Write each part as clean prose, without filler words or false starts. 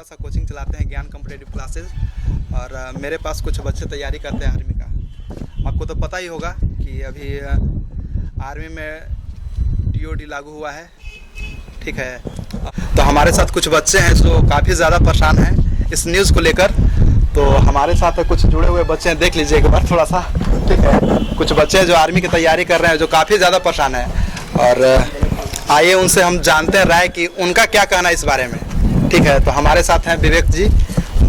छोटा सा कोचिंग चलाते हैं, ज्ञान कॉम्पिटिटिव क्लासेस। और मेरे पास कुछ बच्चे तैयारी करते हैं आर्मी का। आपको तो पता ही होगा कि अभी आर्मी में टीओडी लागू हुआ है, ठीक है। तो हमारे साथ कुछ बच्चे हैं जो काफ़ी ज़्यादा परेशान हैं इस न्यूज़ को लेकर। तो हमारे साथ कुछ जुड़े हुए बच्चे हैं, देख लीजिए एक बार थोड़ा सा, ठीक है। कुछ बच्चे हैं जो आर्मी की तैयारी कर रहे हैं, जो काफ़ी ज़्यादा परेशान हैं। और आइए उनसे हम जानते हैं राय कि उनका क्या कहना है इस बारे में, ठीक है। तो हमारे साथ हैं विवेक जी,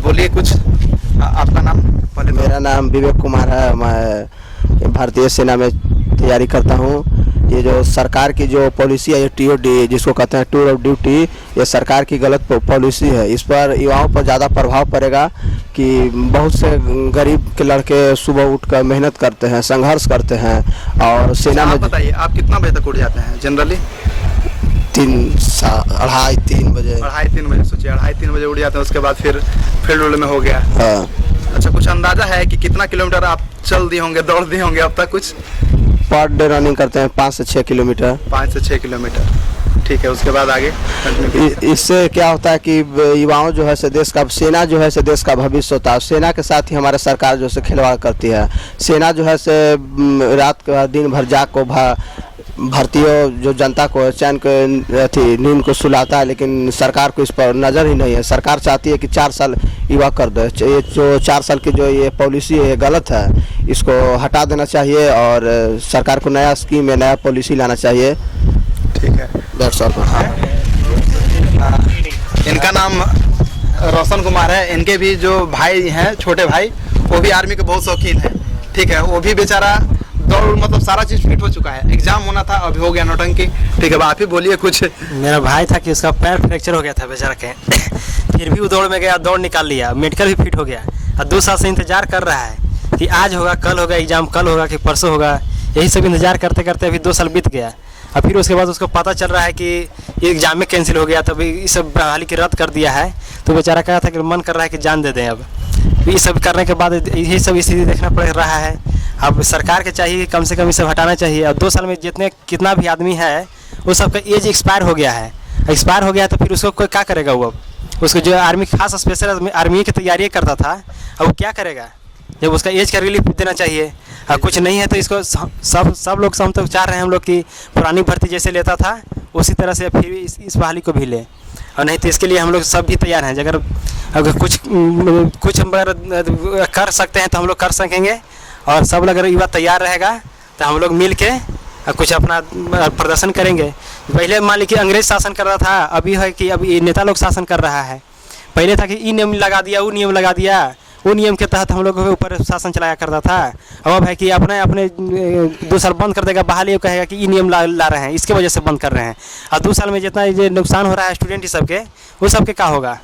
बोलिए कुछ। आपका नाम? पहले मेरा नाम विवेक कुमार है। मैं भारतीय सेना में तैयारी करता हूँ। ये जो सरकार की जो पॉलिसी है, ये टीओडी जिसको कहते हैं टूर ऑफ ड्यूटी, ये सरकार की गलत पॉलिसी है। इस पर युवाओं पर ज़्यादा प्रभाव पड़ेगा कि बहुत से गरीब के लड़के सुबह उठकर मेहनत करते हैं, संघर्ष करते हैं और सेना में। बताइए आप कितना बजे तक उठ जाते हैं जनरली? 2:30 बजे। 2:30 बजे, सोचिए 2:30 बजे उठ जाते हैं। उसके बाद फिर फील्ड में हो गया। हाँ। अच्छा, कुछ अंदाजा है कि कितना किलोमीटर आप चल दिए होंगे, दौड़ दिए होंगे अब तक? कुछ पर डे रनिंग करते हैं 5 से 6 किलोमीटर। 5 से 6 किलोमीटर, ठीक है। उसके बाद आगे इससे क्या होता है कि युवाओं जो है से देश का, सेना जो है से देश का भविष्य होता है। सेना के साथ ही हमारे सरकार जो है खिलवाड़ करती है। सेना जो है से रात का दिन भर जाग को भारतीय जो जनता को चैन के नींद को सुलाता है, लेकिन सरकार को इस पर नज़र ही नहीं है। सरकार चाहती है कि 4 साल युवा कर दे। ये जो 4 साल की जो ये पॉलिसी है, ये गलत है। इसको हटा देना चाहिए और सरकार को नया स्कीम में नया पॉलिसी लाना चाहिए, ठीक है। इनका नाम रोशन कुमार है। इनके भी जो भाई हैं, छोटे भाई, वो भी आर्मी के बहुत शौकीन हैं, ठीक है। वो भी बेचारा दौड़, मतलब सारा चीज़ फिट हो चुका है। एग्जाम होना था, अभी हो गया नौटंकी, ठीक है। आप ही बोलिए कुछ। मेरा भाई था कि उसका पैर फ्रैक्चर हो गया था बेचारा के फिर भी वो दौड़ में गया, दौड़ निकाल लिया, मेडिकल भी फिट हो गया और 2 साल से इंतजार कर रहा है कि आज होगा, कल होगा एग्जाम, कल होगा कि परसों होगा। यही सब इंतजार करते करते अभी 2 साल बीत गया। और फिर उसके बाद उसको पता चल रहा है कि ये एग्जाम में कैंसिल हो गया, तभी ये सब बहाली की रद्द कर दिया है। तो बेचारा कहा था कि मन कर रहा है कि जान दे दें। अब ये सब करने के बाद यही सब स्थिति देखना पड़ रहा है। अब सरकार के चाहिए कि कम से कम ये सब हटाना चाहिए। और 2 साल में कितना भी आदमी है, वो सबका एज एक्सपायर हो गया है। एक्सपायर हो गया तो फिर उसको कोई क्या करेगा? वो उसको जो आर्मी खास स्पेशल आर्मी की तैयारी करता था, अब वो क्या करेगा जब उसका एज का रिलीफ देना चाहिए? और कुछ नहीं है तो इसको सब लोग हम तो चाह रहे हैं हम लोग कि पुरानी भर्ती जैसे लेता था उसी तरह से फिर इस बहाली को भी ले। और नहीं तो इसके लिए हम लोग सब भी तैयार हैं। अगर कुछ हम कर सकते हैं तो हम लोग कर सकेंगे। और सब अगर युवा तैयार रहेगा तो हम लोग मिल के कुछ अपना प्रदर्शन करेंगे। पहले मान लीजिए कि अंग्रेज शासन कर रहा था, अभी है कि अभी नेता लोग शासन कर रहा है। पहले था कि ये नियम लगा दिया, वो नियम लगा दिया, वो नियम के तहत हम लोग के ऊपर शासन चलाया करता था। अब है कि अपने 2 साल बंद कर देगा, बहाली कहेगा कि ये नियम ला रहे हैं, इसके वजह से बंद कर रहे हैं। और 2 साल में जितना ये नुकसान हो रहा है स्टूडेंट सबके, वो सबके क्या होगा?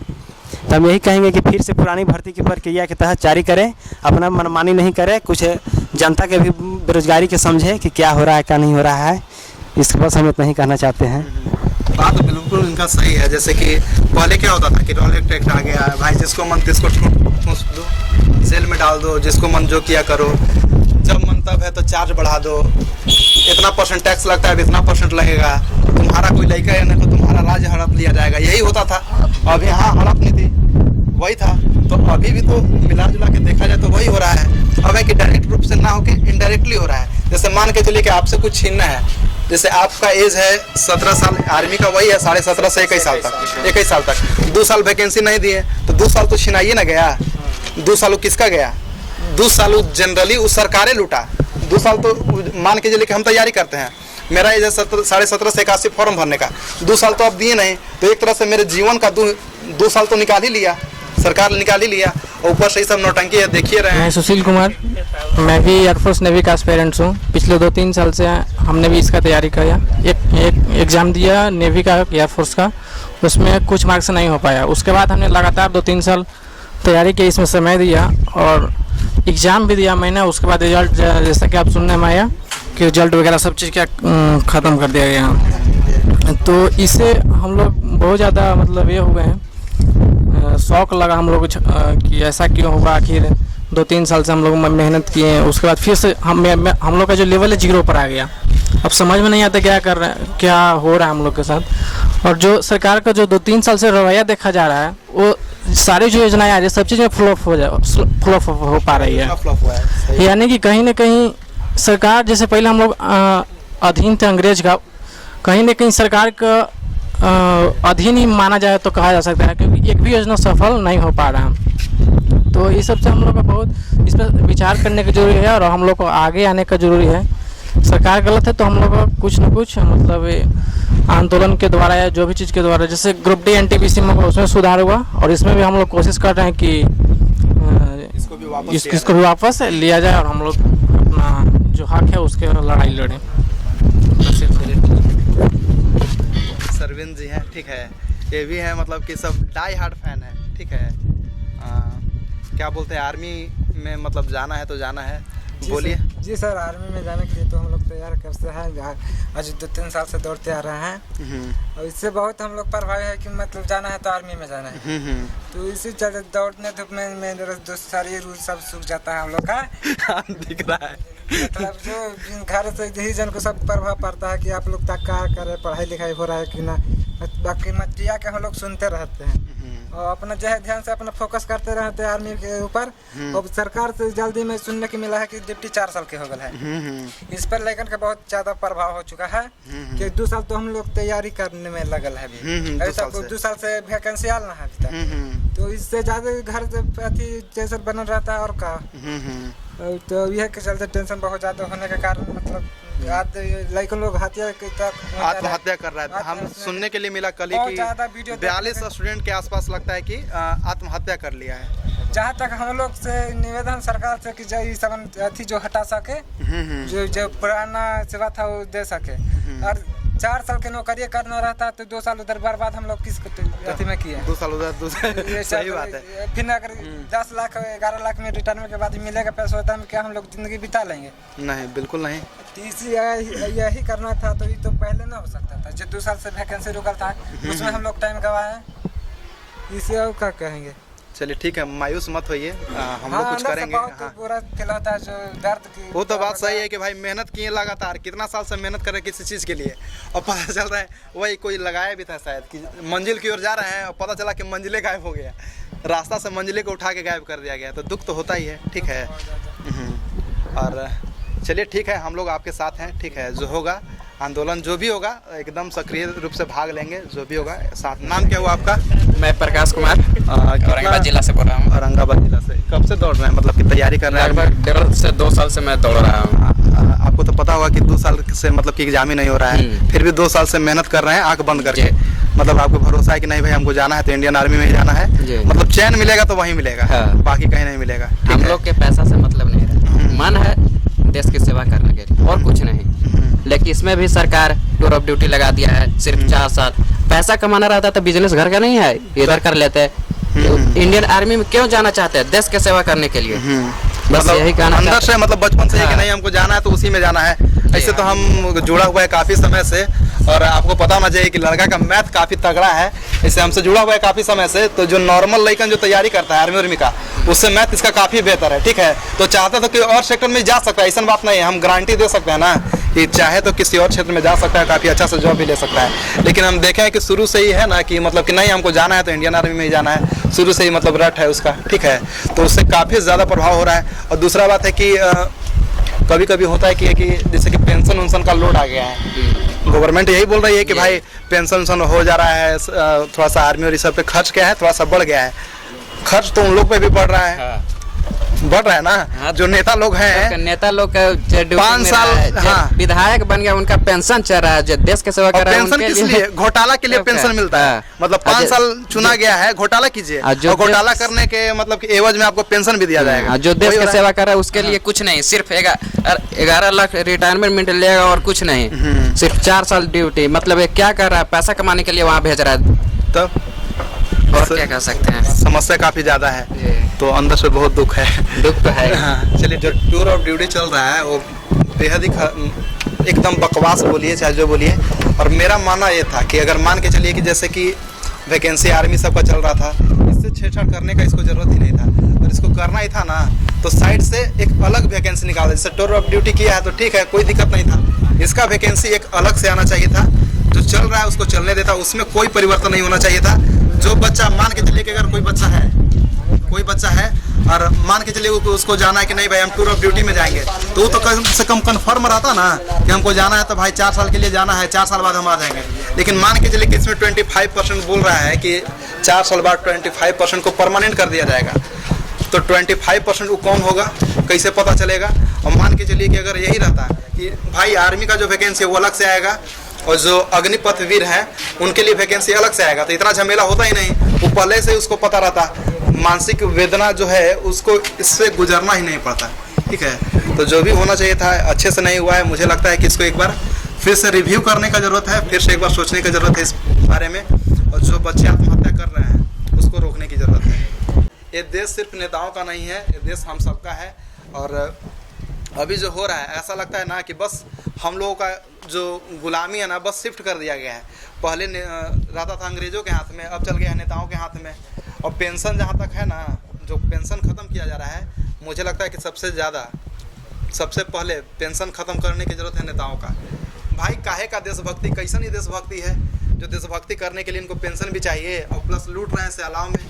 तो हम यही कहेंगे कि फिर से पुरानी भर्ती की प्रक्रिया के तहत जारी करें, अपना मनमानी नहीं करें, कुछ जनता के भी बेरोजगारी के समझे कि क्या हो रहा है क्या नहीं हो रहा है। इसके बस हम इतना ही कहना चाहते हैं। बात तो बिल्कुल इनका सही है। जैसे कि पहले क्या होता था कि रोलेक्स टैक्स आ गया भाई, जिसको मन तिसको ठूस दो, जेल में डाल दो, जिसको मन जो किया करो, जब मन तब है तो चार्ज बढ़ा दो, इतना % टैक्स लगता है, इतना % लगेगा, तुम्हारा कोई लड़का है नहीं तो तुम्हारा राज्य हड़प लिया जाएगा, यही होता था। अभी हाँ, हड़प नहीं थी, वही था। तो अभी भी तो मिला जुला के देखा जाए तो वही हो रहा है। अब है कि डायरेक्ट रूप से ना होके इनडायरेक्टली हो रहा है। जैसे मान के चलिए कि आपसे कुछ छीनना है, जैसे आपका एज है 17 साल, आर्मी का वही है 17.5 से 21 साल तक, 21 साल तक 2 साल वैकेंसी नहीं दिए तो 2 साल तो छिनाइए ना गया। 2 साल किसका गया? 2 साल जनरली उस सरकारें लूटा। 2 साल तो मान के चलिए कि हम तैयारी करते हैं, मेरा एज है 17.5 से 81 फॉर्म भरने का, 2 साल तो आप दिए नहीं, तो एक तरह से मेरे जीवन का 2 साल तो निकाल ही लिया, सरकार निकाल ही लिया। और ऊपर से सब नौटंकी है, देखिए रहे हैं। मैं सुशील कुमार, मैं भी एयरफोर्स नेवी का एस्पिरेंट्स हूँ। पिछले 2-3 साल से हमने भी इसका तैयारी किया। एक एग्ज़ाम दिया नेवी का, एयरफोर्स का, उसमें कुछ मार्क्स नहीं हो पाया। उसके बाद हमने लगातार 2-3 साल तैयारी की, इसमें समय दिया और एग्ज़ाम भी दिया मैंने। उसके बाद रिजल्ट जैसा कि आप सुनने में आया कि रिजल्ट वगैरह सब चीज़ क्या ख़त्म कर दिया गया। तो इससे हम लोग बहुत ज़्यादा मतलब ये हो गए हैं, शौक लगा हम लोग कि ऐसा क्यों होगा। आखिर 2-3 साल से हम लोग मेहनत किए हैं, उसके बाद फिर से हम लोग का जो लेवल है 0 पर आ गया। अब समझ में नहीं आता क्या कर रहे हैं, क्या हो रहा है हम लोग के साथ। और जो सरकार का जो 2-3 साल से रवैया देखा जा रहा है वो सारी जो योजनाएं आ रही है सब चीज़ में फ्लॉप हो पा रही है। फ्लॉप हुआ है, सही। यानी कि कहीं ना कहीं सरकार, जैसे पहले हम लोग अधीन थे अंग्रेज का, कहीं ना कहीं सरकार का अधीन ही माना जाए तो कहा जा सकता है, क्योंकि एक भी योजना सफल नहीं हो पा रहा है। तो इस सब से हम लोग को बहुत इस पर विचार करने की जरूरी है और हम लोग को आगे आने का जरूरी है। सरकार गलत है तो हम लोग को कुछ न कुछ मतलब आंदोलन के द्वारा या जो भी चीज़ के द्वारा, जैसे ग्रुप डी एनटीपीसी में उसमें सुधार हुआ और इसमें भी हम लोग कोशिश कर रहे हैं कि इसको भी वापस लिया जाए और हम लोग अपना जो हक है उसके लड़ाई लड़ें। सरविन जी हैं, ठीक है। ये भी है मतलब कि सब डाई हार्ड फैन है, ठीक है। क्या बोलते हैं, आर्मी में मतलब जाना है तो जाना है, बोलिए। जी सर, आर्मी में जाने के लिए तो हम लोग तैयार करते हैं, आज 2-3 साल से दौड़ते आ रहे हैं और इससे बहुत हम लोग प्रभावित है कि मतलब जाना है तो आर्मी में जाना है। तो इसी चलते दौड़ने धूप में मेरे दोस्त सारे रूल सब सूख जाता है हम लोग का। दिख रहा है मतलब जो घर से यही जन को सब प्रभाव पड़ता है कि आप लोग तक क्या कर रहे, पढ़ाई लिखाई हो रहा है कि ना, बाकी मटिया के हम लोग सुनते रहते हैं और अपना जो है ध्यान से अपना फोकस करते रहते हैं आर्मी के ऊपर। और सरकार से जल्दी में सुनने को मिला है कि डिप्टी 4 साल के हो गए है। इस पर लेकर के बहुत ज्यादा प्रभाव हो चुका है कि 2 साल तो हम लोग तैयारी करने में लगल है अभी। ऐसा 2 साल से वैकेंसी आल ना है अभी तक, तो इससे ज्यादा घर अथी जैसा बना रहता है और का। तो यह के चलते टेंशन बहुत ज्यादा होने के कारण मतलब लड़के लोग आत्महत्या कर रहा है। हम सुनने के लिए मिला कल ही कि 42 स्टूडेंट के आसपास लगता है कि आत्महत्या कर लिया है। जहाँ तक हम लोग से निवेदन सरकार से कि जो अथी जो हटा सके, जो पुराना सेवा था वो दे सके। और 4 साल के नौकरी करना रहता है तो 2 साल उधर बर्बाद हम लोग किस अथी में किए। 2 साल उधर सही बात है। फिर अगर 10 लाख 11 लाख में रिटायरमेंट के बाद मिलेगा पैसा होता है, क्या हम लोग जिंदगी बिता लेंगे? नहीं, बिल्कुल नहीं। यही करना था तो ये तो पहले ना हो सकता था। जो 2 साल से वैकेंसी रुकल था उसमें हम लोग टाइम गवाए, इसे और क्या कहेंगे। चलिए ठीक है, मायूस मत होइए, हम लोग कुछ करेंगे। हाँ, पूरा फील होता है जो दर्द की। वो तो बात सही है कि भाई मेहनत किए लगातार, कितना साल से मेहनत कर रहे किसी चीज़ के लिए और पता चल रहा है वही कोई लगाया भी था शायद कि मंजिल की ओर जा रहे हैं और पता चला कि मंजिले गायब हो गया, रास्ता से मंजिले को उठा के गायब कर दिया गया। तो दुख तो होता ही है, ठीक है। और चलिए ठीक है, हम लोग आपके साथ हैं, ठीक है। जो होगा आंदोलन जो भी होगा एकदम सक्रिय रूप से भाग लेंगे, जो भी होगा साथ। नाम क्या हुआ आपका? मैं प्रकाश कुमार औरंगाबाद जिला से बोल रहा हूँ। औरंगाबाद जिला से। कब से दौड़ रहे हैं, मतलब कि तैयारी कर रहे हैं? लगभग 1.5 से 2 साल से मैं दौड़ रहा हूँ। आपको तो पता होगा कि 2 साल से मतलब कि एग्जाम ही नहीं हो रहा है, फिर भी 2 साल से मेहनत कर रहे हैं आंख बंद करके। मतलब आपको भरोसा है कि नहीं भाई हमको जाना है तो इंडियन आर्मी में ही जाना है, मतलब चैन मिलेगा तो वहीं मिलेगा, बाकी कहीं नहीं मिलेगा। हम लोग के पैसा से मतलब नहीं रहता, मन है देश की सेवा करने के लिए और कुछ नहीं। लेकिन इसमें भी सरकार टूर ऑफ ड्यूटी लगा दिया है, सिर्फ 4 साल। पैसा कमाना रहता तो बिजनेस घर का नहीं है, इधर कर लेते। तो इंडियन आर्मी में क्यों जाना चाहते हैं? देश की सेवा करने के लिए। बस मतलब यही कहना अंदर से, मतलब बचपन से कि नहीं हमको जाना है तो उसी में जाना है। ऐसे तो हम जुड़ा हुआ है काफ़ी समय से और आपको पता होना चाहिए कि लड़का का मैथ काफ़ी तगड़ा है, इससे हमसे जुड़ा हुआ है काफ़ी समय से। तो जो नॉर्मल लड़कन जो तैयारी करता है आर्मी का, उससे मैथ इसका काफ़ी बेहतर है, ठीक है। तो चाहता तो कि और सेक्टर में जा सकता है, ऐसा बात नहीं है, हम गारंटी दे सकते हैं ना कि चाहे तो किसी और क्षेत्र में जा सकता है, काफ़ी अच्छा से जॉब भी ले सकता है। लेकिन हम देखें कि शुरू से ही है ना कि मतलब कि नहीं हमको जाना है तो इंडियन आर्मी में ही जाना है, शुरू से ही मतलब रट है उसका, ठीक है। तो उससे काफ़ी ज़्यादा प्रभाव हो रहा है। और दूसरा बात है कि कभी कभी होता है कि जैसे कि पेंशन उन्सन का लोड आ गया है, गवर्नमेंट यही बोल रही है कि भाई पेंशन उन्सन हो जा रहा है, थोड़ा सा आर्मी और इस सब पे खर्च क्या है थोड़ा सा बढ़ गया है। खर्च तो उन लोग पे भी बढ़ रहा है, बढ़ रहा है ना। हाँ, जो नेता लोग हैं, नेता लोग का 5 साल विधायक बन गया, उनका पेंशन चल रहा है, जो देश की सेवा कर रहा है पेंशन किस लिए? घोटाला के लिए पेंशन मिलता है। मतलब 5 साल चुना गया है, घोटाला कीजिए और घोटाला करने के मतलब कि एवज में आपको पेंशन भी दिया जाएगा। जो देश की सेवा कर रहा है उसके लिए कुछ नहीं, सिर्फ 11 लाख रिटायरमेंट लेगा और कुछ नहीं, सिर्फ 4 साल ड्यूटी। मतलब क्या कर रहा है? पैसा कमाने के लिए वहाँ भेज रहा है। तब और क्या कह सकते हैं, समस्या काफी ज्यादा है, तो अंदर से बहुत दुख है। दुख तो है। हाँ, चलिए जो टूर ऑफ ड्यूटी चल रहा है वो बेहद ही एकदम बकवास बोलिए चाहे जो बोलिए। और मेरा मानना ये था कि अगर मान के चलिए कि जैसे कि वैकेंसी आर्मी सबका चल रहा था, इससे छेड़छाड़ करने का इसको जरूरत ही नहीं था। और इसको करना ही था ना तो साइड से एक अलग वैकेंसी निकाला। जैसे टूर ऑफ ड्यूटी किया है तो ठीक है, कोई दिक्कत नहीं था, इसका वैकेंसी एक अलग से आना चाहिए था। जो चल रहा है उसको चलने देता, उसमें कोई परिवर्तन नहीं होना चाहिए था। जो बच्चा मान के चलिए कि अगर कोई बच्चा है और मान के चलिए उसको जाना है कि नहीं भाई हम टूर ऑफ ड्यूटी में जाएंगे, तो वो तो कम से कम कन्फर्म रहता ना कि हमको जाना है तो भाई 4 साल के लिए जाना है, 4 साल बाद हम आ जाएंगे। लेकिन मान के चलिए कि इसमें 25% बोल रहा है कि 4 साल बाद 25% को परमानेंट कर दिया जाएगा, तो 25% वो कौन होगा, कैसे पता चलेगा? और मान के चलिए कि अगर यही रहता कि भाई आर्मी का जो वैकेंसी है वो अलग से आएगा और जो अग्निपथ वीर हैं उनके लिए वैकेंसी अलग से आएगा, तो इतना झमेला होता ही नहीं। वो पहले से उसको पता रहता, मानसिक वेदना जो है उसको इससे गुजरना ही नहीं पड़ता। ठीक है, तो जो भी होना चाहिए था अच्छे से नहीं हुआ है। मुझे लगता है कि इसको एक बार फिर से रिव्यू करने का ज़रूरत है, फिर से एक बार सोचने की ज़रूरत है इस बारे में, और जो बच्चे आत्महत्या कर रहे हैं उसको रोकने की ज़रूरत है। ये देश सिर्फ नेताओं का नहीं है, ये देश हम सबका है। और अभी जो हो रहा है ऐसा लगता है ना कि बस हम लोगों का जो गुलामी है ना बस शिफ्ट कर दिया गया है। पहले रहता था अंग्रेज़ों के हाथ में, अब चल गया है नेताओं के हाथ में। और पेंशन जहाँ तक है ना, जो पेंशन ख़त्म किया जा रहा है, मुझे लगता है कि सबसे पहले पेंशन ख़त्म करने की ज़रूरत है नेताओं का। भाई काहे का देशभक्ति, कैसन ही देशभक्ति है जो देशभक्ति करने के लिए इनको पेंशन भी चाहिए और प्लस लूट रहे हैं। सैलाव में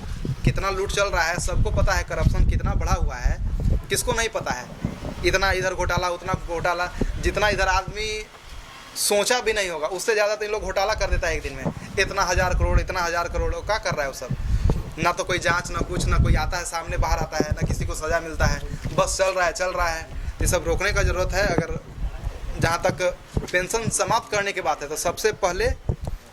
कितना लूट चल रहा है, सबको पता है। करप्शन कितना बढ़ा हुआ है, किसको नहीं पता है? इतना इधर घोटाला, उतना घोटाला, जितना इधर आदमी सोचा भी नहीं होगा उससे ज़्यादा तो इन लोग घोटाला कर देता है एक दिन में। इतना 1000 करोड़, इतना 1000 करोड़, क्या कर रहा है वो सब? ना तो कोई जांच, ना कुछ, ना कोई आता है सामने बाहर आता है, ना किसी को सज़ा मिलता है, बस चल रहा है। ये सब रोकने का ज़रूरत है। अगर जहाँ तक पेंशन समाप्त करने की बात है तो सबसे पहले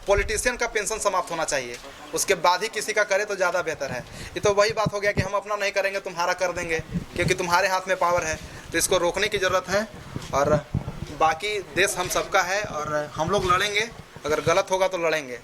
पॉलिटिशियन का पेंशन समाप्त होना चाहिए, उसके बाद ही किसी का करे तो ज़्यादा बेहतर है। ये तो वही बात हो गया कि हम अपना नहीं करेंगे तुम्हारा कर देंगे, क्योंकि तुम्हारे हाथ में पावर है। तो इसको रोकने की ज़रूरत है। और बाकी देश हम सबका है और हम लोग लड़ेंगे, अगर गलत होगा तो लड़ेंगे।